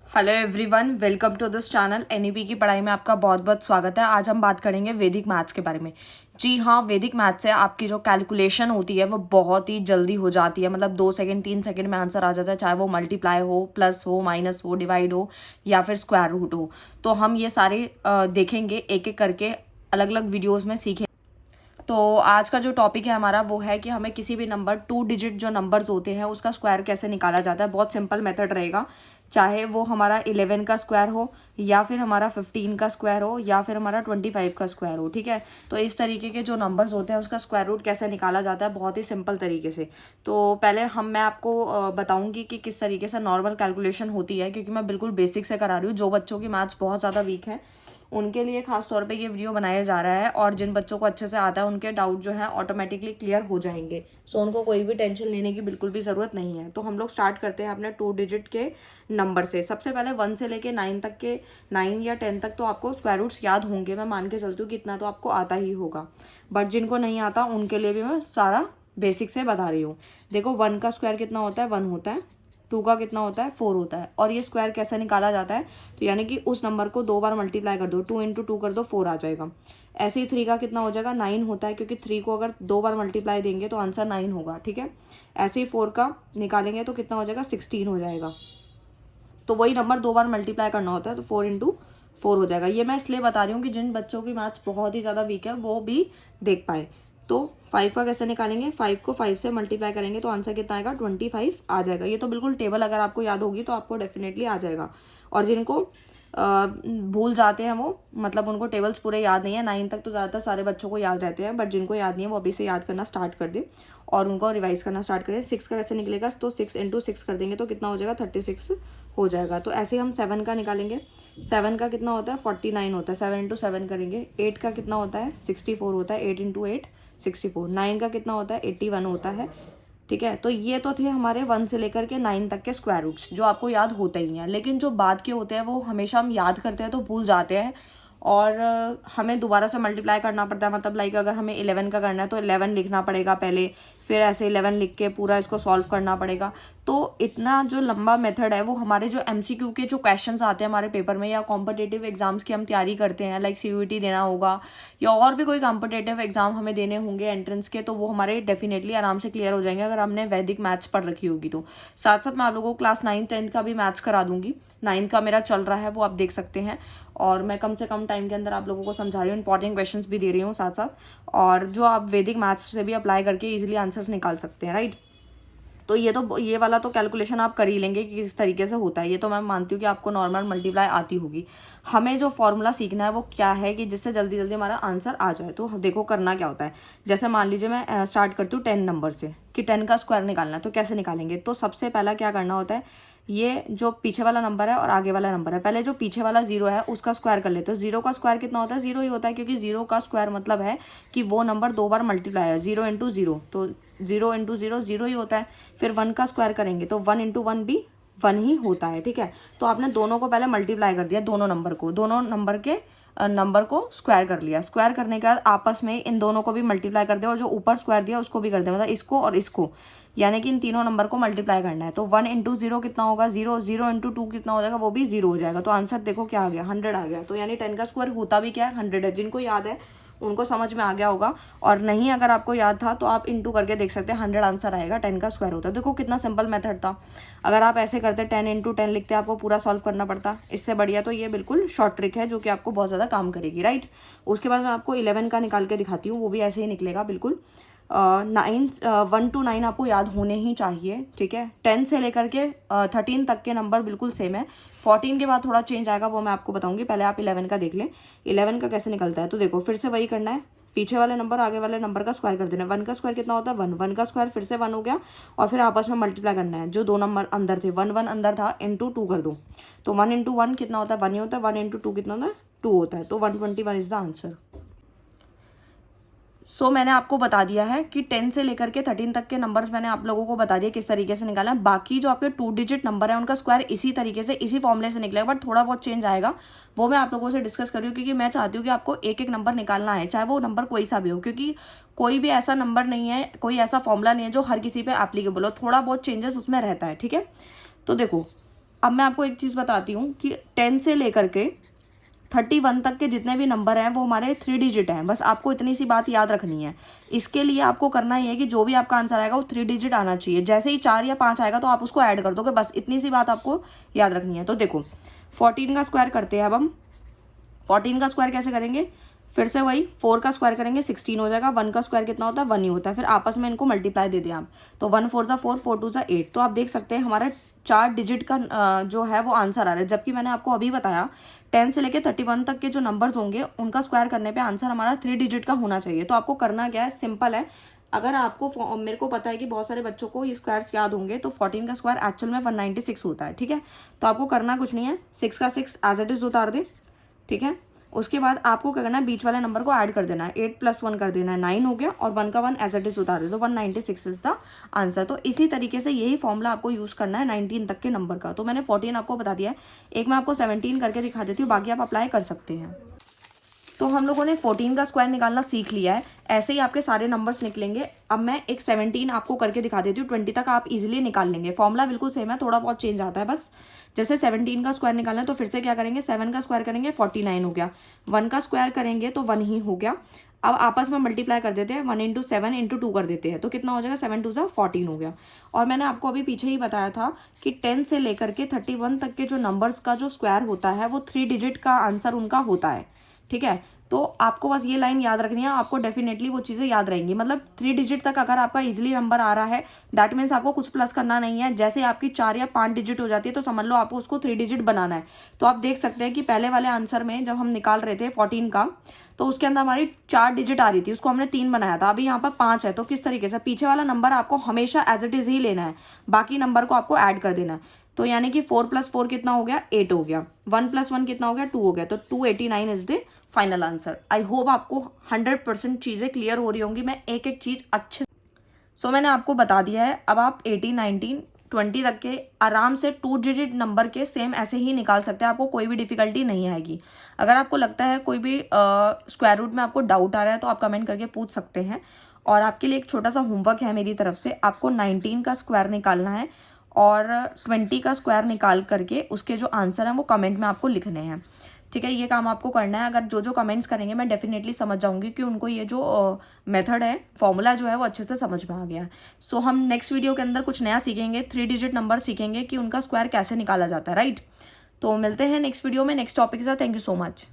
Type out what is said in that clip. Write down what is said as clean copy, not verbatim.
Hello everyone, welcome to this channel. NEP की पढ़ाई में आपका बहुत बहुत स्वागत है। आज हम बात करेंगे वैदिक मैथ्स के बारे में। जी हाँ, वैदिक मैथ्स से आपकी जो कैलकुलेशन होती है वो बहुत ही जल्दी हो जाती है। मतलब 2 सेकंड 3 सेकंड में आंसर आ जाता है, चाहे वो मल्टीप्लाई हो, प्लस हो, माइनस हो, डिवाइड हो या फिर स्क्वायर रूट हो। तो हम ये सारे देखेंगे एक एक करके, अलग अलग वीडियोज़ में सीखेंगे। तो आज का जो टॉपिक है हमारा वो है कि हमें किसी भी नंबर 2 डिजिट जो नंबर्स होते हैं उसका स्क्वायर कैसे निकाला जाता है। बहुत सिंपल मेथड रहेगा, चाहे वो हमारा 11 का स्क्वायर हो या फिर हमारा 15 का स्क्वायर हो या फिर हमारा 25 का स्क्वायर हो। ठीक है, तो इस तरीके के जो नंबर्स होते हैं उसका स्क्वायर रूट कैसे निकाला जाता है, बहुत ही सिंपल तरीके से। तो पहले मैं आपको बताऊंगी कि किस तरीके से नॉर्मल कैलकुलेशन होती है, क्योंकि मैं बिल्कुल बेसिक से करा रही हूँ। जो बच्चों की मैथ्स बहुत ज़्यादा वीक है उनके लिए खास तौर पे ये वीडियो बनाया जा रहा है, और जिन बच्चों को अच्छे से आता है उनके डाउट जो है ऑटोमेटिकली क्लियर हो जाएंगे। सो उनको कोई भी टेंशन लेने की बिल्कुल भी ज़रूरत नहीं है। तो हम लोग स्टार्ट करते हैं अपने 2 डिजिट के नंबर से। सबसे पहले 1 से लेके 9 तक के, 9 या 10 तक तो आपको स्क्वायर रूट्स याद होंगे। मैं मान के चलती हूँ कि इतना तो आपको आता ही होगा, बट जिनको नहीं आता उनके लिए भी मैं सारा बेसिक से बता रही हूँ। देखो, 1 का स्क्वायर कितना होता है, 1 होता है। 2 का कितना होता है, 4 होता है। और ये स्क्वायर कैसे निकाला जाता है, तो यानी कि उस नंबर को 2 बार मल्टीप्लाई कर दो, 2 इंटू 2 कर दो, 4 आ जाएगा। ऐसे ही 3 का कितना हो जाएगा, 9 होता है, क्योंकि 3 को अगर 2 बार मल्टीप्लाई देंगे तो आंसर 9 होगा। ठीक है, ऐसे ही 4 का निकालेंगे तो कितना हो जाएगा, 16 हो जाएगा। तो वही नंबर 2 बार मल्टीप्लाई करना होता है, तो 4 इंटू 4 हो जाएगा। ये मैं इसलिए बता रही हूँ कि जिन बच्चों की मैथ्स बहुत ही ज़्यादा वीक है वो भी देख पाए। तो 5 का कैसे निकालेंगे, 5 को 5 से मल्टीप्लाई करेंगे तो आंसर कितना आएगा, 25 आ जाएगा। ये तो बिल्कुल टेबल अगर आपको याद होगी तो आपको डेफिनेटली आ जाएगा। और जिनको भूल जाते हैं वो, मतलब उनको टेबल्स पूरे याद नहीं है, 9 तक तो ज़्यादातर सारे बच्चों को याद रहते हैं, बट जिनको याद नहीं है वो अभी से याद करना स्टार्ट कर दे और उनको रिवाइज करना स्टार्ट करें। 6 का कैसे निकलेगा, तो 6 इंटू 6 कर देंगे तो कितना हो जाएगा, 36 हो जाएगा। तो ऐसे हम 7 का निकालेंगे। 7 का कितना होता है, 49 होता है। 7 इंटू 7 करेंगे। 8 का कितना होता है, 64 होता है। 8 इंटू 8 64। 9 का कितना होता है, 81 होता है। ठीक है, तो ये तो थे हमारे 1 से लेकर के 9 तक के स्क्वायर रूट्स जो आपको याद होते ही हैं। लेकिन जो बाद के होते हैं वो हमेशा हम याद करते हैं तो भूल जाते हैं, और हमें दोबारा से मल्टीप्लाई करना पड़ता है। मतलब लाइक अगर हमें 11 का करना है तो 11 लिखना पड़ेगा पहले, फिर ऐसे 11 लिख के पूरा इसको सॉल्व करना पड़ेगा। तो इतना जो लंबा मेथड है वो हमारे जो MCQ के जो क्वेश्चंस आते हैं हमारे पेपर में, या कॉम्पिटिटिव एग्जाम्स की हम तैयारी करते हैं, लाइक CUET देना होगा या और भी कोई कॉम्पिटिटिव एग्जाम हमें देने होंगे एंट्रेंस के, तो वो हमारे डेफिनेटली आराम से क्लियर हो जाएंगे अगर हमने वैदिक मैथ्स पढ़ रखी होगी तो। साथ साथ मैं आप लोगों को क्लास 9 10 का भी मैथ्स करा दूंगी। 9 का मेरा चल रहा है, वो आप देख सकते हैं, और मैं कम से कम टाइम के अंदर आप लोगों को समझा रही हूँ, इंपॉर्टेंट क्वेश्चंस भी दे रही हूँ साथ साथ, और जो आप वैदिक मैथ्स से भी अप्लाई करके इजीली आंसर्स निकाल सकते हैं। राइट, तो ये वाला तो कैलकुलेशन आप कर ही लेंगे कि किस तरीके से होता है। ये तो मैं मानती हूँ कि आपको नॉर्मल मल्टीप्लाई आती होगी। हमें जो फॉर्मूला सीखना है वो क्या है कि जिससे जल्दी जल्दी हमारा आंसर आ जाए। तो देखो करना क्या होता है, जैसे मान लीजिए मैं स्टार्ट करती हूँ 10 नंबर से कि 10 का स्क्वायर निकालना है, तो कैसे निकालेंगे। तो सबसे पहला क्या करना होता है, ये जो पीछे वाला नंबर है और आगे वाला नंबर है, पहले जो पीछे वाला 0 है उसका स्क्वायर कर लेते हो। 0 का स्क्वायर कितना होता है, 0 ही होता है, क्योंकि 0 का स्क्वायर मतलब है कि वो नंबर 2 बार मल्टीप्लाई है। 0 इंटू 0, तो 0 इंटू 0 0 ही होता है। फिर 1 का स्क्वायर करेंगे तो 1 इंटू 1 भी 1 ही होता है। ठीक है, तो आपने दोनों को पहले मल्टीप्लाई कर दिया, दोनों नंबर के नंबर को स्क्वायर कर लिया। स्क्वायर करने के बाद आपस में इन दोनों को भी मल्टीप्लाई कर दे, और जो ऊपर स्क्वायर दिया उसको भी कर दे, मतलब इसको और इसको, यानी कि इन तीनों नंबर को मल्टीप्लाई करना है। तो 1 इंटू 0 कितना होगा, 0। 0 इंटू 2 कितना हो जाएगा, वो भी 0 हो जाएगा। तो आंसर देखो क्या आ गया, 100 आ गया। तो यानी 10 का स्क्वायर होता भी क्या है, 100 है। जिनको याद है उनको समझ में आ गया होगा, और नहीं अगर आपको याद था तो आप इंटू करके देख सकते हैं, 100 आंसर आएगा। 10 का स्क्वायर होता है। देखो कितना सिंपल मेथड था। अगर आप ऐसे करते 10 इंटू 10 लिखते आपको पूरा सॉल्व करना पड़ता, इससे बढ़िया तो ये बिल्कुल शॉर्ट ट्रिक है जो कि आपको बहुत ज़्यादा काम करेगी। राइट, उसके बाद मैं आपको 11 का निकाल के दिखाती हूँ, वो भी ऐसे ही निकलेगा बिल्कुल। 1 to 9 आपको याद होने ही चाहिए। ठीक है, 10 से लेकर के 13 तक के नंबर बिल्कुल सेम है। 14 के बाद थोड़ा चेंज आएगा, वो मैं आपको बताऊंगी। पहले आप 11 का देख लें, 11 का कैसे निकलता है। तो देखो फिर से वही करना है, पीछे वाले नंबर आगे वाले नंबर का स्क्वायर कर देना है। 1 का स्क्वायर कितना होता है, 1। 1 का स्क्वायर फिर से 1 हो गया, और फिर आपस में मल्टीप्लाई करना है। जो 2 नंबर अंदर थे, 1 1 अंदर था, इंटू 2 कर दो। तो 1 इंटू 1 कितना होता है, 1 ही होता है। 1 इंटू 2 कितना होता है, 2 होता है। तो 121 इज द आंसर। मैंने आपको बता दिया है कि 10 से लेकर के 13 तक के नंबर्स मैंने आप लोगों को बता दिया किस तरीके से निकाला है। बाकी जो आपके 2 डिजिट नंबर है उनका स्क्वायर इसी तरीके से, इसी फॉर्मूले से निकलेगा, बट थोड़ा बहुत चेंज आएगा। वो मैं आप लोगों से डिस्कस कर रही हूँ, क्योंकि मैं चाहती हूँ कि आपको एक एक नंबर निकालना है, चाहे वो नंबर कोई सा भी हो, क्योंकि कोई भी ऐसा नंबर नहीं है, कोई ऐसा फॉर्मूला नहीं है जो हर किसी पे एप्लीकेबल हो। थोड़ा बहुत चेंजेस उसमें रहता है। ठीक है, तो देखो अब मैं आपको एक चीज़ बताती हूँ कि 10 से लेकर के 31 तक के जितने भी नंबर हैं वो हमारे 3 डिजिट हैं। बस आपको इतनी सी बात याद रखनी है। इसके लिए आपको करना ये है कि जो भी आपका आंसर आएगा वो 3 डिजिट आना चाहिए। जैसे ही 4 या 5 आएगा तो आप उसको ऐड कर दोगे, बस इतनी सी बात आपको याद रखनी है। तो देखो 14 का स्क्वायर करते हैं। अब हम 14 का स्क्वायर कैसे करेंगे, फिर से वही 4 का स्क्वायर करेंगे 16 हो जाएगा। 1 का स्क्वायर कितना होता है, 1 ही होता है। फिर आपस में इनको मल्टीप्लाई दे दें आप, तो 1 4 4, 4 2 8। तो आप देख सकते हैं हमारा 4 डिजिट का जो है वो आंसर आ रहा है। जबकि मैंने आपको अभी बताया 10 से लेकर 31 तक के जो नंबर्स होंगे उनका स्क्वायर करने पे आंसर हमारा 3 डिजिट का होना चाहिए। तो आपको करना क्या है, सिंपल है। अगर आपको, मेरे को पता है कि बहुत सारे बच्चों को ये स्क्वायर्स याद होंगे, तो 14 का स्क्वायर एक्चुअल में 196 होता है। ठीक है, तो आपको करना कुछ नहीं है, 6 का 6 एज इट इज उतार दे। ठीक है, उसके बाद आपको क्या करना है, बीच वाले नंबर को ऐड कर देना है। 8 + 1 कर देना है, 9 हो गया, और 1 का 1 एज इट इज उतार दे, तो 196 इज द आंसर। तो इसी तरीके से यही फॉर्मूला आपको यूज़ करना है 19 तक के नंबर का। तो मैंने 14 आपको बता दिया है, एक मैं आपको 17 करके दिखा देती हूँ, बाकी आप अप्लाई कर सकते हैं। तो हम लोगों ने 14 का स्क्वायर निकालना सीख लिया है। ऐसे ही आपके सारे नंबर्स निकलेंगे। अब मैं एक 17 आपको करके दिखा देती हूँ, 20 तक आप इजीली निकाल लेंगे। फॉर्मूला बिल्कुल सेम है, थोड़ा बहुत चेंज आता है बस। जैसे 17 का स्क्वायर निकालना है तो फिर से क्या करेंगे, 7 का स्क्वायर करेंगे 49 हो गया। 1 का स्क्वायर करेंगे तो 1 ही हो गया। अब आपस में मल्टीप्लाई कर देते हैं, 1 × 7 × 2 कर देते हैं, तो कितना हो जाएगा, 7 2 14 हो गया। और मैंने आपको अभी पीछे ही बताया था कि 10 से लेकर के 31 तक के जो नंबर्स का जो स्क्वायर होता है वो 3 डिजिट का आंसर उनका होता है। ठीक है, तो आपको बस ये लाइन याद रखनी है, आपको डेफिनेटली वो चीज़ें याद रहेंगी। मतलब 3 डिजिट तक अगर आपका इजीली नंबर आ रहा है, दैट मीन्स आपको कुछ प्लस करना नहीं है। जैसे आपकी 4 या 5 डिजिट हो जाती है तो समझ लो आपको उसको 3 डिजिट बनाना है। तो आप देख सकते हैं कि पहले वाले आंसर में जब हम निकाल रहे थे 14 का, तो उसके अंदर हमारी 4 डिजिट आ रही थी, उसको हमने 3 बनाया था। अभी यहाँ पर 5 है, तो किस तरीके से पीछे वाला नंबर आपको हमेशा एज इट इज़ ही लेना है, बाकी नंबर को आपको ऐड कर देना है। तो यानी कि 4 + 4 कितना हो गया, 8 हो गया। 1 + 1 कितना हो गया, 2 हो गया। तो 289 is the final answer. I hope आपको 100% चीज़ें क्लियर हो रही होंगी। मैं एक एक चीज़ अच्छे सो मैंने आपको बता दिया है। अब आप 18, 19, 20 तक के आराम से 2 डिजिट नंबर के सेम ऐसे ही निकाल सकते हैं, आपको कोई भी डिफिकल्टी नहीं आएगी। अगर आपको लगता है कोई भी स्क्वायर रूट में आपको डाउट आ रहा है तो आप कमेंट करके पूछ सकते हैं। और आपके लिए एक छोटा सा होमवर्क है मेरी तरफ से, आपको 19 का स्क्वायर निकालना है और 20 का स्क्वायर निकाल करके उसके जो आंसर हैं वो कमेंट में आपको लिखने हैं। ठीक है, ये काम आपको करना है। अगर जो जो कमेंट्स करेंगे मैं डेफिनेटली समझ जाऊंगी कि उनको ये जो मेथड है, फॉर्मूला जो है वो अच्छे से समझ में आ गया है। सो हम नेक्स्ट वीडियो के अंदर कुछ नया सीखेंगे, 3 डिजिट नंबर सीखेंगे कि उनका स्क्वायर कैसे निकाला जाता है, राइट। तो मिलते हैं नेक्स्ट वीडियो में नेक्स्ट टॉपिक के साथ। Thank you so much.